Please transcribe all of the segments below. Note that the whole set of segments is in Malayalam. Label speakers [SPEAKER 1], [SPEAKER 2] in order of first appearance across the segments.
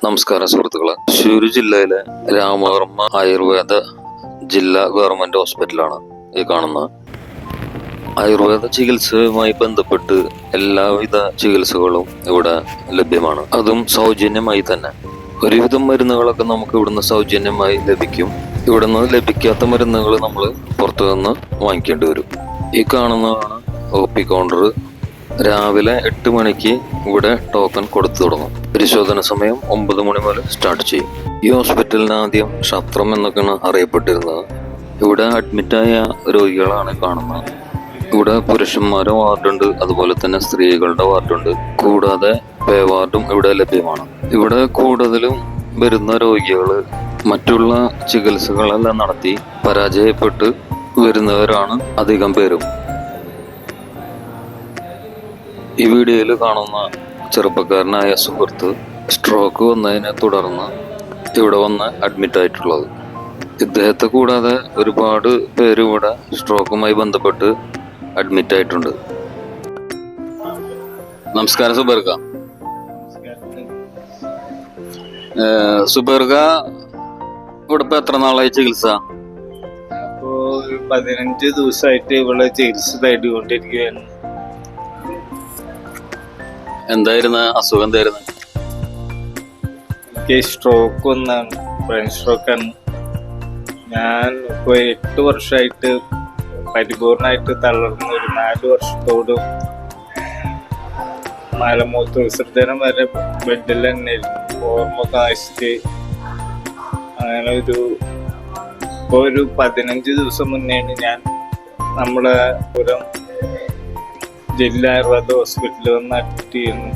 [SPEAKER 1] നമസ്കാരം സുഹൃത്തുക്കളെ. തൃശ്ശൂർ ജില്ലയിലെ രാമവർമ്മ ആയുർവേദ ജില്ലാ ഗവൺമെന്റ് ഹോസ്പിറ്റലാണ് ഈ കാണുന്നത്. ആയുർവേദ ചികിത്സയുമായി ബന്ധപ്പെട്ട് എല്ലാവിധ ചികിത്സകളും ഇവിടെ ലഭ്യമാണ്, അതും സൗജന്യമായി തന്നെ. ഒരുവിധം മരുന്നുകളൊക്കെ നമുക്ക് ഇവിടുന്ന് സൗജന്യമായി ലഭിക്കും. ഇവിടുന്ന് ലഭിക്കാത്ത മരുന്നുകൾ നമ്മൾ പുറത്തു നിന്ന് വാങ്ങിക്കേണ്ടി വരും. ഈ കാണുന്നതാണ് OP കൗണ്ടർ. രാവിലെ 8 മണിക്ക് ഇവിടെ ടോക്കൺ കൊടുത്തു തുടങ്ങും. പരിശോധന സമയം 9 മണി മുതൽ സ്റ്റാർട്ട് ചെയ്യും. ഈ ഹോസ്പിറ്റലിന് ആദ്യം ക്ഷത്രം എന്നൊക്കെയാണ് അറിയപ്പെട്ടിരുന്നത്. ഇവിടെ അഡ്മിറ്റായ രോഗികളാണ് കാണുന്നത്. ഇവിടെ പുരുഷന്മാരുടെ വാർഡുണ്ട്, അതുപോലെ തന്നെ സ്ത്രീകളുടെ വാർഡുണ്ട്. കൂടാതെ പേ വാർഡും ഇവിടെ ലഭ്യമാണ്. ഇവിടെ കൂടുതലും വരുന്ന രോഗികൾ മറ്റുള്ള ചികിത്സകളെല്ലാം നടത്തി പരാജയപ്പെട്ട് വരുന്നവരാണ് അധികം പേരും. ഈ വീഡിയോയിൽ കാണുന്ന ചെറുപ്പക്കാരനായ സുഹൃത്ത് സ്ട്രോക്ക് വന്നതിനെ തുടർന്ന് ഇവിടെ വന്ന് അഡ്മിറ്റ് ആയിട്ടുള്ളത്. ഇദ്ദേഹത്തെ കൂടാതെ ഒരുപാട് പേര് ഇവിടെ സ്ട്രോക്കുമായി ബന്ധപ്പെട്ട് അഡ്മിറ്റ് ആയിട്ടുണ്ട്. നമസ്കാരം സുബർഗ. സുബർഗ ഇവിടെ ഇപ്പൊ എത്ര നാളായി ചികിത്സ?
[SPEAKER 2] 15 ദിവസമായിട്ട് ഇവിടെ ചികിത്സ തേടിക്കൊണ്ടിരിക്കുകയാണ്.
[SPEAKER 1] എന്തായിരുന്നു അസുഖം? എന്തായിരുന്നു?
[SPEAKER 2] എനിക്ക് സ്ട്രോക്ക് ഒന്നാണ്, ബ്രെയിൻ സ്ട്രോക്കാണ്. ഞാൻ ഇപ്പോൾ 8 വർഷമായിട്ട് പരിപൂർണമായിട്ട് തളർന്ന് ഒരു 4 വർഷത്തോടും മലമൂത്ര വിസർജനം വരെ ബെഡിൽ തന്നെ ഓർമ്മ കാശിച്ച് അങ്ങനെ ഇപ്പോൾ ഒരു 15 ദിവസം മുന്നെയാണ് ഞാൻ നമ്മുടെ പുരം ജില്ലാ ആയുർവേദ ഹോസ്പിറ്റലിൽ വന്ന് അഡ്മിറ്റ് ചെയ്യുന്നു.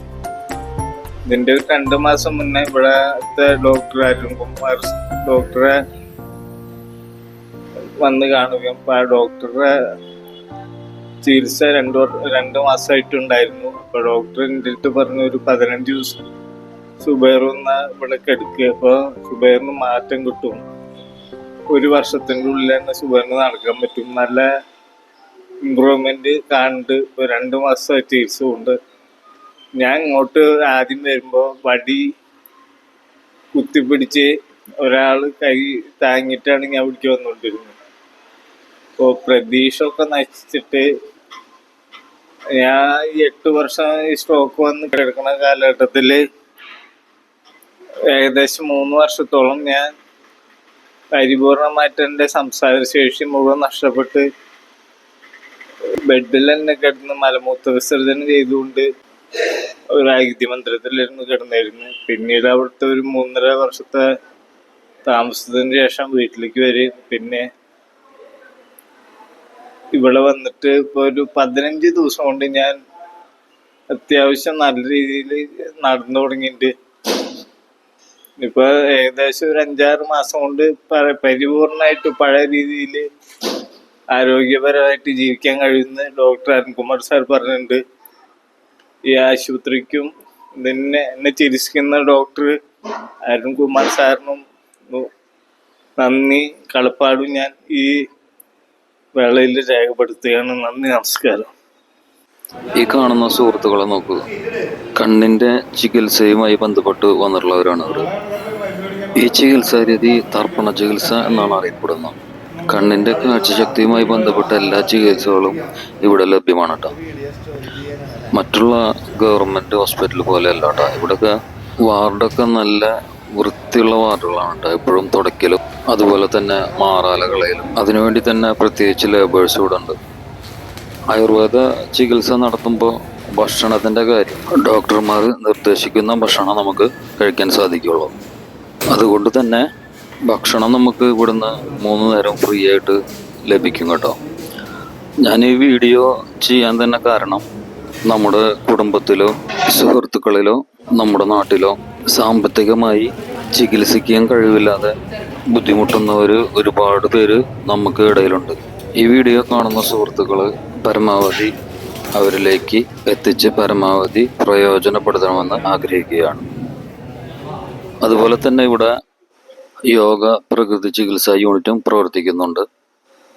[SPEAKER 2] ഇതിൻ്റെ 2 മാസം മുന്നേ ഇവിടുത്തെ ഡോക്ടർ അരുൺകുമാർ ഡോക്ടറെ വന്ന് കാണുകയും ആ ഡോക്ടറുടെ ചികിത്സ 2 മാസമായിട്ടുണ്ടായിരുന്നു. അപ്പോൾ ഡോക്ടർ എൻ്റെ അടുത്ത് പറഞ്ഞു ഒരു 15 ദിവസം സുബൈറൊന്ന് ഇവിടെ കിടക്കുക, അപ്പോൾ സുബൈറിന് മാറ്റം കിട്ടും, 1 വർഷത്തിൻ്റെ ഉള്ളിൽ തന്നെ സുബൈറിന് നടക്കാൻ പറ്റും, നല്ല ഇമ്പ്രൂവ്മെന്റ് കാണുന്നുണ്ട്. ഇപ്പോൾ 2 മാസമായി ചികിത്സ കൊണ്ട്. ഞാൻ ഇങ്ങോട്ട് ആദ്യം വരുമ്പോൾ വടി കുത്തിപ്പിടിച്ച് ഒരാൾ കൈ താങ്ങിയിട്ടാണ് ഞാൻ ഇവിടേക്ക് വന്നുകൊണ്ടിരുന്നത്. അപ്പോൾ പ്രതീക്ഷയൊക്കെ നശിച്ചിട്ട് ഞാൻ ഈ 8 വർഷം ഈ സ്ട്രോക്ക് വന്ന് കിടക്കുന്ന കാലഘട്ടത്തിൽ ഏകദേശം 3 വർഷത്തോളം ഞാൻ പരിപൂർണമായിട്ട് എൻ്റെ സംസാരശേഷി മുഴുവൻ നഷ്ടപ്പെട്ട് ബെഡിൽ തന്നെ കിടന്ന് മലമൂത്ര വിസർജനം ചെയ്തുകൊണ്ട് ഒരു ആയുധ്യമന്ത്രത്തിലിരുന്ന് കിടന്നായിരുന്നു. പിന്നീട് അവിടുത്തെ ഒരു 3.5 വർഷത്തെ താമസത്തിന് ശേഷം വീട്ടിലേക്ക് വരും. പിന്നെ ഇവിടെ വന്നിട്ട് ഇപ്പോൾ ഒരു 15 ദിവസം കൊണ്ട് ഞാൻ അത്യാവശ്യം നല്ല രീതിയിൽ നടന്നു തുടങ്ങിയിട്ടുണ്ട്. ഇപ്പൊ ഏകദേശം ഒരു 5-6 മാസം കൊണ്ട് പരിപൂർണമായിട്ട് പഴയ രീതിയിൽ ആരോഗ്യപരമായിട്ട് ജീവിക്കാൻ കഴിയുന്ന ഡോക്ടർ അരുൺകുമാർ സാർ പറഞ്ഞിട്ടുണ്ട്. ഈ ആശുപത്രിക്കും എന്നെ ചികിത്സിക്കുന്ന ഡോക്ടർ അരുൺകുമാർ സാറിനും നന്ദി കടപ്പാടും ഞാൻ ഈ വേളയിൽ രേഖപ്പെടുത്തുകയാണ്. നന്ദി, നമസ്കാരം.
[SPEAKER 1] ഈ കാണുന്ന സുഹൃത്തുക്കളെ നോക്കൂ, കണ്ണിന്റെ ചികിത്സയുമായി ബന്ധപ്പെട്ട് വന്നിട്ടുള്ളവരാണ് അവർ. ഈ ചികിത്സാ രീതി തർപ്പണ ചികിത്സ എന്നാണ് അറിയപ്പെടുന്നത്. കണ്ണിന്റെ കാഴ്ചശക്തിയുമായി ബന്ധപ്പെട്ട എല്ലാ ചികിത്സകളും ഇവിടെ ലഭ്യമാണ് കേട്ടോ. മറ്റുള്ള ഗവൺമെന്റ് ഹോസ്പിറ്റൽ പോലെ അല്ല കേട്ടോ. ഇവിടെയൊക്കെ വാർഡൊക്കെ നല്ല വൃത്തിയുള്ള വാർഡുകളാണ് കേട്ടോ. എപ്പോഴും തുടയ്ക്കലും അതുപോലെ തന്നെ മാറാലകളയിലും അതിനുവേണ്ടി തന്നെ പ്രത്യേകിച്ച് ലേബേഴ്സ് ഇവിടെ ഉണ്ട്. ആയുർവേദ ചികിത്സ നടത്തുമ്പോൾ ഭക്ഷണത്തിന്റെ കാര്യം ഡോക്ടർമാർ നിർദ്ദേശിക്കുന്ന ഭക്ഷണം നമുക്ക് കഴിക്കാൻ സാധിക്കുള്ളൂ. അതുകൊണ്ട് തന്നെ ഭക്ഷണം നമുക്ക് ഇവിടുന്ന് 3 നേരം ഫ്രീ ആയിട്ട് ലഭിക്കും കേട്ടോ. ഞാൻ ഈ വീഡിയോ ചെയ്യാൻ തന്നെ കാരണം നമ്മുടെ കുടുംബത്തിലോ സുഹൃത്തുക്കളിലോ നമ്മുടെ നാട്ടിലോ സാമ്പത്തികമായി ചികിത്സിക്കാൻ കഴിവില്ലാതെ ബുദ്ധിമുട്ടുന്നവർ ഒരുപാട് പേര് നമുക്ക് ഇടയിലുണ്ട്. ഈ വീഡിയോ കാണുന്ന സുഹൃത്തുക്കൾ പരമാവധി അവരിലേക്ക് എത്തിച്ച് പരമാവധി പ്രയോജനപ്പെടുത്തണമെന്ന് ആഗ്രഹിക്കുകയാണ്. അതുപോലെ തന്നെ ഇവിടെ യോഗ പ്രകൃതി ചികിത്സാ യൂണിറ്റും പ്രവർത്തിക്കുന്നുണ്ട്.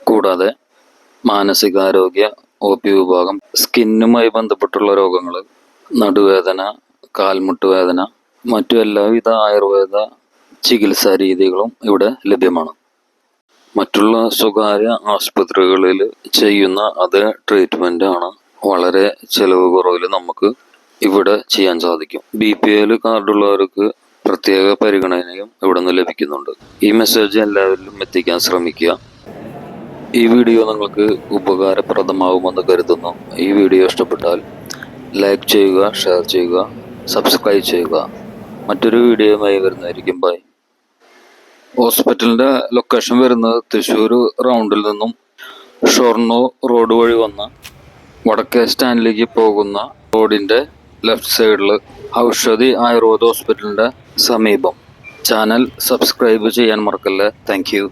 [SPEAKER 1] കൂടാതെ മാനസികാരോഗ്യ OP വിഭാഗം, സ്കിന്നുമായി ബന്ധപ്പെട്ടുള്ള രോഗങ്ങൾ, നടുവേദന, കാൽമുട്ട് വേദന, മറ്റു എല്ലാവിധ ആയുർവേദ ചികിത്സാ രീതികളും ഇവിടെ ലഭ്യമാണ്. മറ്റുള്ള സ്വകാര്യ ആശുപത്രികളിൽ ചെയ്യുന്ന അതേ ട്രീറ്റ്മെൻ്റ് ആണ് വളരെ ചിലവ് കുറവിൽ നമുക്ക് ഇവിടെ ചെയ്യാൻ സാധിക്കും. BPL കാർഡുള്ളവർക്ക് പ്രത്യേക പരിഗണനയും ഇവിടെ നിന്ന് ലഭിക്കുന്നുണ്ട്. ഈ മെസ്സേജ് എല്ലാവരിലും എത്തിക്കാൻ ശ്രമിക്കുക. ഈ വീഡിയോ നിങ്ങൾക്ക് ഉപകാരപ്രദമാവുമെന്ന് കരുതുന്നു. ഈ വീഡിയോ ഇഷ്ടപ്പെട്ടാൽ ലൈക്ക് ചെയ്യുക, ഷെയർ ചെയ്യുക, സബ്സ്ക്രൈബ് ചെയ്യുക. മറ്റൊരു വീഡിയോയുമായി വരുന്നതായിരിക്കും. ബൈ. ഹോസ്പിറ്റലിൻ്റെ ലൊക്കേഷൻ വരുന്നത് തൃശ്ശൂർ റൗണ്ടിൽ നിന്നും ഷൊർണൂർ റോഡ് വഴി വന്ന് വടക്കേ സ്റ്റാൻഡിലേക്ക് പോകുന്ന റോഡിൻ്റെ ലെഫ്റ്റ് സൈഡിൽ ഔഷധി ആയുർവേദ ഹോസ്പിറ്റലിൻ്റെ സമീപം. ചാനൽ സബ്സ്ക്രൈബ് ചെയ്യാൻ മറക്കല്ലേ. Thank you.